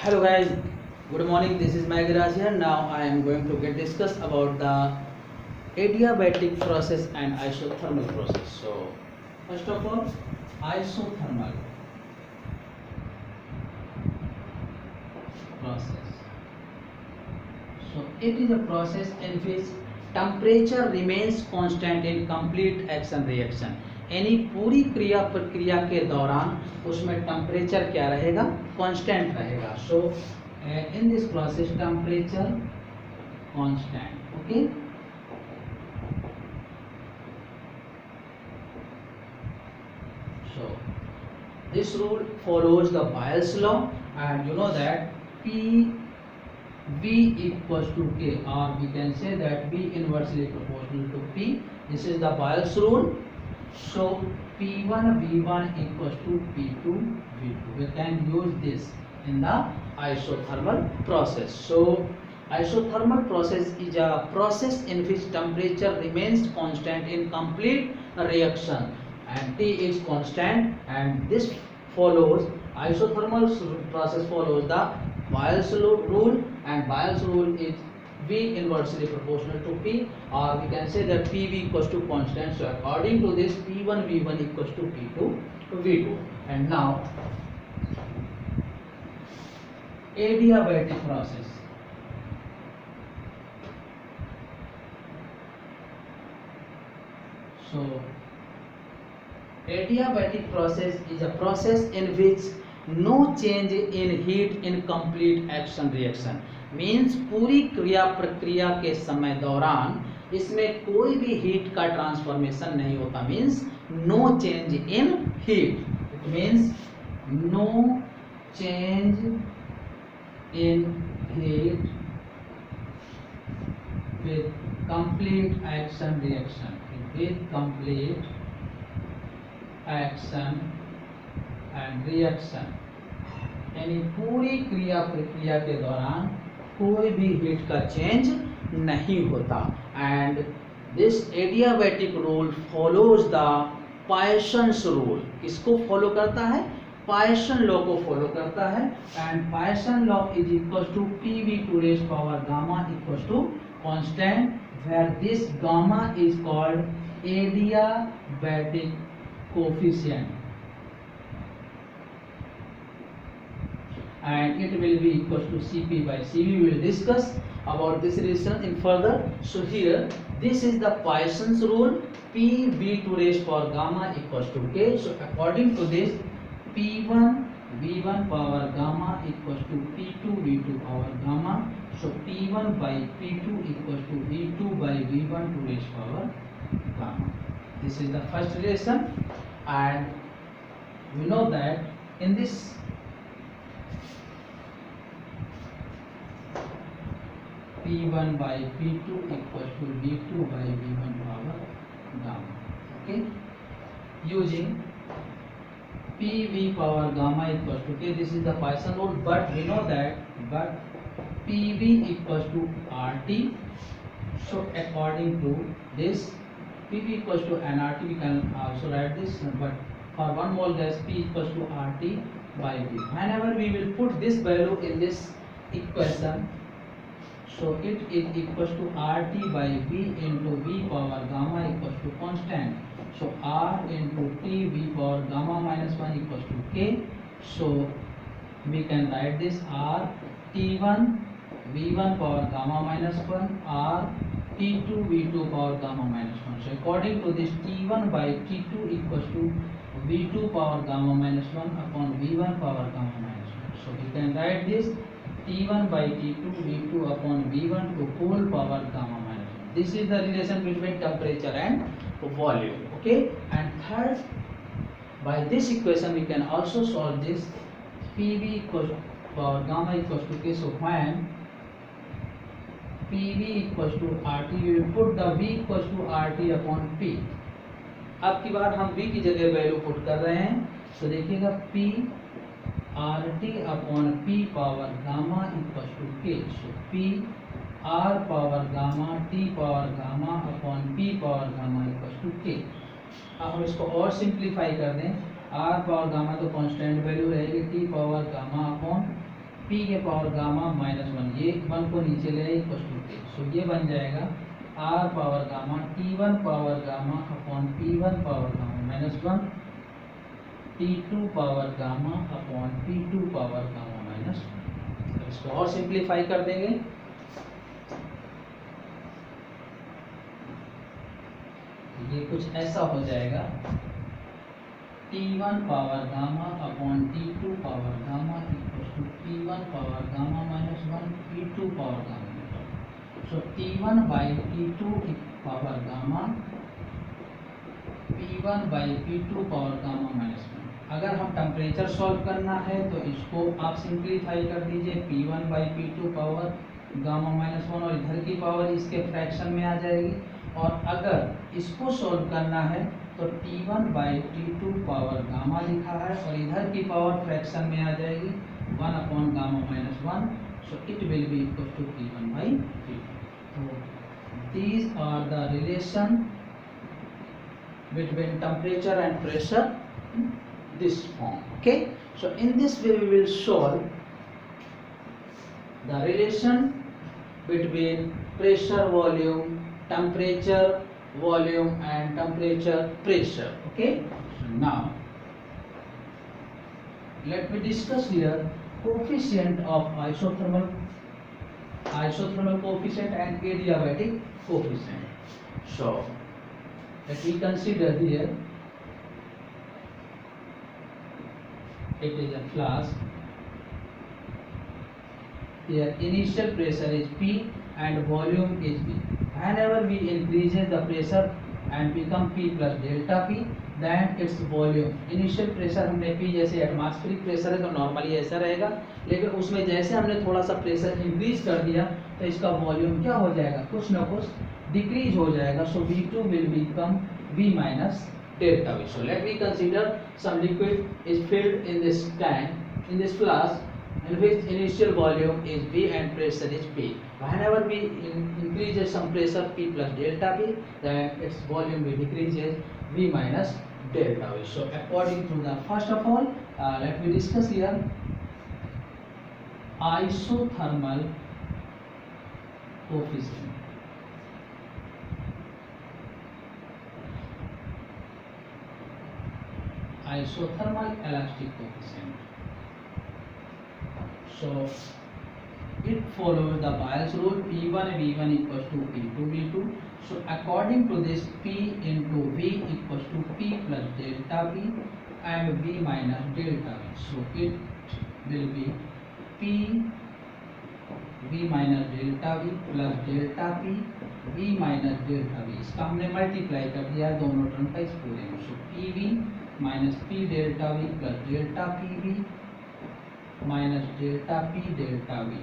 Hello guys, good morning. This is Magraj here. Now I am going to get discuss about the adiabatic process and isothermal process. So first of all, isothermal process. So it is a process in which temperature remains constant in complete action reaction. यानी पूरी क्रिया प्रक्रिया के दौरान उसमें temperature क्या रहेगा, constant रहेगा. So in this process temperature constant. Okay, so this rule follows the Boyle's law, and you know that V equals to K, or we can say that V inversely proportional to P. This is the Boyle's rule. So P1 V1 equals to P2 V2. We can use this in the isothermal process. So isothermal process is a process in which temperature remains constant in complete reaction and T is constant, and this follows isothermal process follows the Boyle's rule, and Boyle's rule is V inversely proportional to P, or we can say that PV equals to constant. So according to this, P1 V1 equals to P2 V2. And now adiabatic process. So adiabatic process is a process in which no change in heat in complete action reaction. Means पूरी क्रिया प्रक्रिया के समय दौरान इसमें कोई भी heat का ट्रांसफॉर्मेशन नहीं होता. Means no change in heat. It means no change in heat with complete action reaction. With complete action and reaction, यानी पूरी क्रिया प्रक्रिया के दौरान कोई भी हीट का चेंज नहीं होता. And this adiabatic rule follows the Poisson's rule. किसको फॉलो करता है? पायसन लॉ को फॉलो करता है. And Poisson law is equal to PV to raise power gamma equal to constant, where this gamma is called adiabatic coefficient, and it will be equals to Cp by Cv. We will discuss about this relation in further. So here this is the Poisson's rule, Pv to raise power gamma equals to K. So according to this, P1 V1 power gamma equals to P2 V2 power gamma. So P1 by P2 equals to V2 by V1 to raise power gamma. This is the first relation, and we know that in this P1 by P2 equals to V2 by V1 power gamma. Okay, using PV power gamma equals to K. This is the Poisson rule, but we know that PV equals to RT. So according to this, PV equals to nRT. We can also write this, but for 1 mole gas, P equals to RT by V. Whenever we will put this value in this equation, so it is equals to RT by V into V power gamma equals to constant. So R into T V power gamma minus 1 equals to K. So we can write this R T1 V1 power gamma minus 1, R T2 V2 power gamma minus 1. So according to this, T1 by T2 equals to V2 power gamma minus 1 upon V1 power gamma minus 1. So we can write this T1 by T2 V2 upon V1 to whole power gamma minus 1. This is the relation between temperature and volume. Okay, and third, by this equation we can also solve this PV equals power gamma equals to K. So when PV equals to RT, we will put the V equals to RT upon P. अब की बार हम V की जगह value put कर रहे हैं. तो देखिएगा P RT upon P power gamma equals to K. So P R power gamma T power gamma upon P power gamma equals to K. अब हम इसको और सिंप्लीफाई कर दें. R पावर गामा तो कांस्टेंट वैल्यू रहेगी, T power gamma upon P के power gamma -1, ये 1 को नीचे ले इक्वल टू P। सो ये बन जाएगा R power gamma T1 power gamma upon P1 power gamma -1 T2 power gamma upon P2 power gamma -1। इसको और सिंप्लीफाई कर देंगे, ये कुछ ऐसा हो जाएगा T1 power gamma upon T2 power gamma equal to P1 power gamma -1 P2 power gamma. So T1 by T2 power gamma P1 by P2 power gamma -1। अगर हम टेम्परेचर सॉल्व करना है तो इसको आप सिंप्लीफाई कर दीजिए, P1 by P2 power gamma -1 और इधर की पावर इसके फ्रैक्शन में आ जाएगी। और अगर इसको सॉल्व करना है तो T1 by T2 power gamma लिखा है और इधर की पावर फ्रैक्शन में आ जाएगी 1 upon gamma -1। So it will be equal to T1 by T2। These are the relation between temperature and pressure in this form. Okay, so in this way we will solve the relation between pressure volume, temperature volume and temperature pressure. Okay, so now let me discuss here coefficient of isothermal coefficient and adiabatic coefficient. So let me consider here, it is a flask. Here initial pressure is P and volume is V. Whenever we increases the pressure and become P plus delta P, then its volume. initial pressure हमने P, जैसे atmospheric pressure है तो normally ऐसा रहेगा, लेकिन उसमें जैसे हमने थोड़ा सा प्रेशर इंक्रीज कर दिया तो इसका वॉल्यूम क्या हो जाएगा, कुछ ना कुछ डिक्रीज हो जाएगा। सो V2 will become V minus delta V. So let me consider some liquid is filled in this tank, in this flask, in which initial volume is V and pressure is P. Whenever we increases some pressure P plus delta P, then its volume will decreases V minus delta V. So according to the first of all, let me discuss here isothermal coefficient. Isothermal elastic coefficient. So it follows the Boyle's rule, P1 V1 equals to P2 V2. So according to this, P into V equals to P plus delta P and V minus delta V. So it will be P V minus delta V plus delta P V minus delta V. इसका हमने multiply कर दिया दोनों term का इस पूरे में। सो PV minus P delta V plus delta PV minus delta P delta V,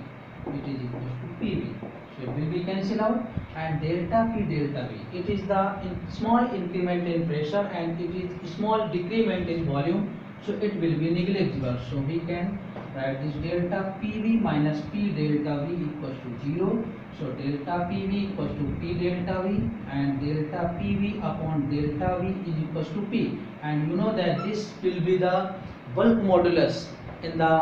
it is equal to PV. So it will be cancelled out, and delta P delta V, it is the small increment in pressure and it is small decrement in volume, so it will be negligible. So we can write this delta PV minus P delta V equals to 0. So delta PV equals to P delta V and delta PV upon delta V is equals to P, and you know that this will be the bulk modulus in the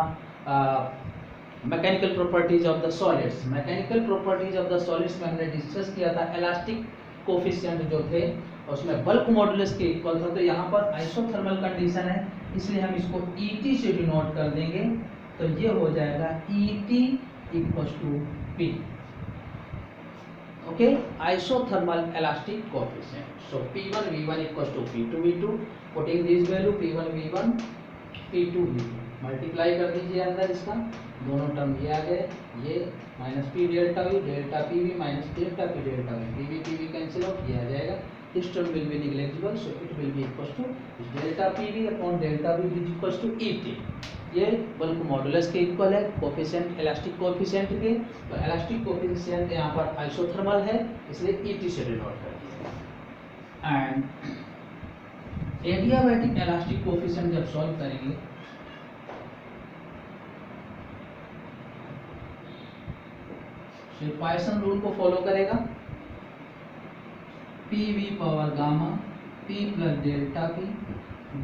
mechanical properties of the solids. Mechanical properties of the solids में हमने discuss किया था elastic coefficient जो थे उसमें bulk modulus के equal था। तो यहाँ पर आइसोथर्मल कंडीशन है, इसलिए हम इसको ET से डिनोट कर देंगे, तो ये हो जाएगा ET equals to P। Okay, isothermal elastic coefficient. So P1 V1 equals to P2 V2, putting this value P1 V1 P2 V2 multiply कर दीजिए अंदर, इसका दोनों टर्म ये आ गए, ये minus P delta V delta PV minus delta P delta V, PV PV cancel out, ये आ जाएगा, this term will be negligible, so it will be equals to delta PV upon delta V is equals to ET। ये bulk modulus के equal है coefficient, elastic coefficient के। तो elastic coefficient यहाँ पर आइसोथर्मल है, इसलिए ET से डिनोट कर दिया। एंड एडियाबैटिक इलास्टिक कोफिशिएंट जब सॉल्व करेंगे पॉइसन रूल को फॉलो करेगा, PV power gamma P plus delta P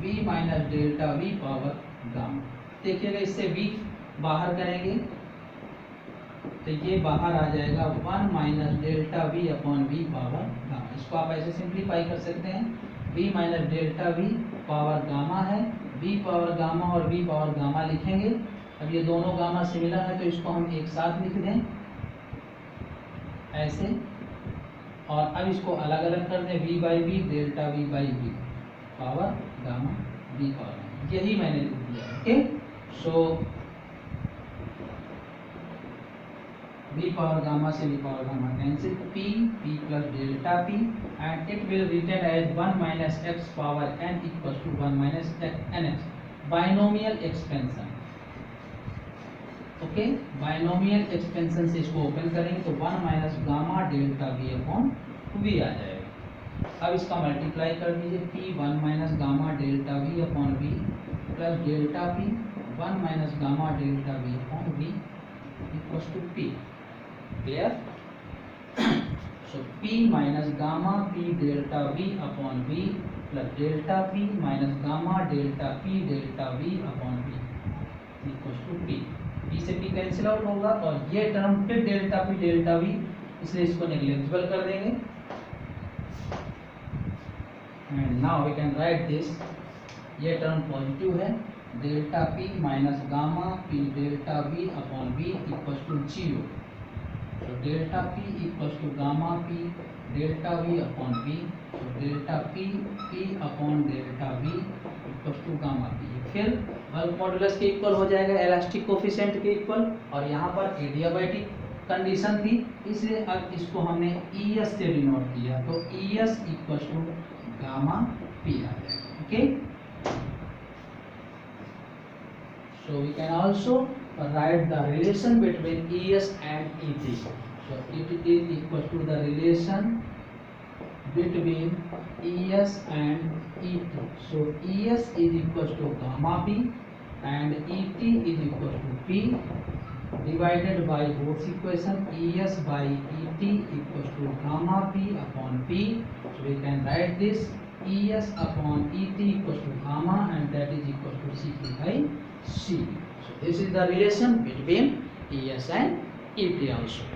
V minus delta V power gamma. देखिएगा इससे V बाहर करेंगे तो ये बाहर आ जाएगा 1 minus delta V upon V power gamma. इसको आप ऐसे सिंप्लीफाई कर सकते हैं, V minus delta V power gamma है, वी पावर गामा और वी पावर गामा लिखेंगे। अब ये दोनों गामा सिमिलर है तो इसको हम एक साथ लिख दें ऐसे, और अब इसको अलग अलग कर दें, V by V delta V by V power gamma V power, यही मैंने लिख दिया। Okay, so V power gamma से V power gamma cancel, p plus delta p and it will written as 1 minus x power n equals to 1 minus nx, binomial expansion. Okay, binomial expansion से इसको open करेंगे तो 1 minus gamma delta v upon v आ जाएगा। अब इसका multiply कर दीजिए, p 1 minus gamma delta v upon v plus delta p 1 minus gamma delta v upon v equals to p। Clear? So p minus gamma p delta v upon v plus delta p minus gamma delta p delta v upon v equals to p। p से p cancel out होगा और ये term फिर delta p delta v, इसलिए इसको negligible कर देंगे। And now we can write this, ये टर्म पॉजिटिव है, delta p minus gamma p delta v upon v equals to 0। तो delta p equals to gamma p delta v upon v, तो delta p upon delta v equals to gamma p, फिर bulk modulus के equal हो जाएगा, elastic coefficient के equal, और यहाँ पर एडियाबैटिक कंडीशन थी इसलिए अब इसको हमने ES से डिनोट किया, तो ES equals to gamma p आ जाएगा। Okay, so we can also write the relation between ES and ET. So it is equal to the relation between ES and ET. So ES is equal to gamma p and ET is equal to p divided by both equation, ES by ET equals to gamma p upon p. So we can write this ES upon ET equals to gamma and that is equal to CP by C. So this is the relation between ES and ET also.